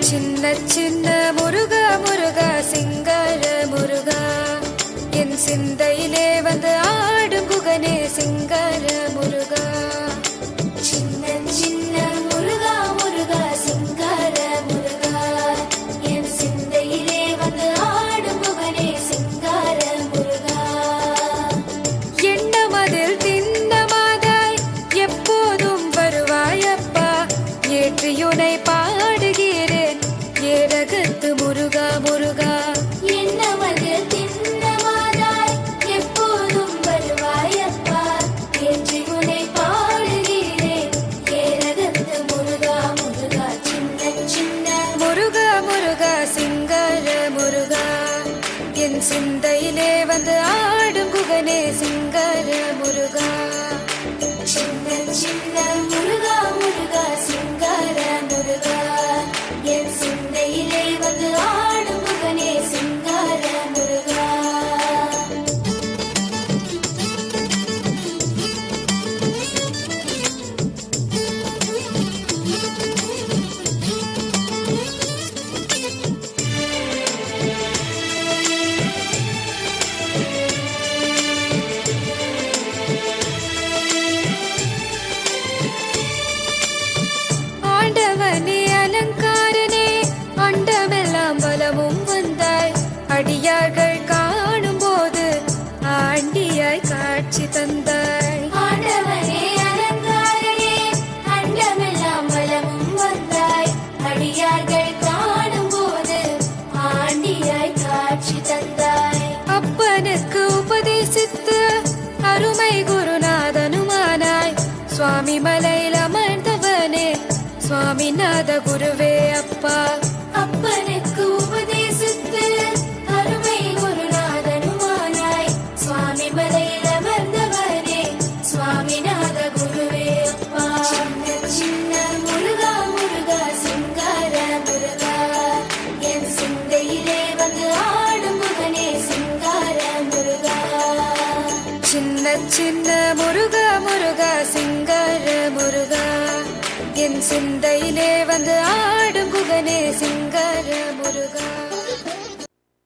சின்ன சின்ன முருகா முருகா சிங்கார முருகா என் சிந்தையிலே வந்து ஆடும் குகனே சிங்கார முருகா சின்ன சின்ன முருகா முருகா சிங்கார முருகா என் சிந்தையிலே வந்து ஆடும் குகனே சிங்கார முருகா எண்ணமதில் திண்ணமாதாய் எப்போதும் வருவாயப்பா ஏற்றியுனை பாடுகிறேன் ஏரகத்து முருகா முருகா எண்ணமதில் திண்ணமாதாய் எப்போதும் வருவாயப்பா ஏற்றியுனை பாடுகிறேன் ஏரகத்து முருகா முருகா சின்ன சின்ன முருகா முருகா சிங்கார முருகா என் சிந்தையிலே வந்து ஆடும் குகனே சிங்கார முருகா சின்ன சின்ன முருகா முருகா சிங்கார முருகா என் சிந்தையிலே வந்து ஆடும் குகனே சிங்கார முருகா ஆண்டவனே அலங்காரனே அண்டமெல்லாம் பலமும் வந்தாய் அடியார்கள் காணும் போது ஆண்டியாய் காட்சி தந்தாய் ஆண்டவனே அலங்காரனே அண்டமெல்லாம் பலமும் வந்தாய் அடியார்கள் காணும் போது ஆண்டியாய் காட்சி தந்தாய் அப்பனுக்கு உபதேசித்து அருமை குருநாதனுமானாய் சுவாமி மலையில் அமர்ந்தவனே சுவாமிநாத குருவே அப்பா அப்பனுக்கு உபதேசித்து அருமை குருநாதனுமானாய் சுவாமி மலையில் அமர்ந்தவனே சுவாமிநாத குருவே அப்பா சின்ன சின்ன முருகா முருகா சிங்கார முருகா என் சிந்தையிலே வந்து ஆடும் முகனே சிங்கார முருகா சின்ன சின்ன முருகா முருகா சிங்கார முருகா என் சிந்தையிலே வந்து ஆடும் குகனே சிங்கார முருகா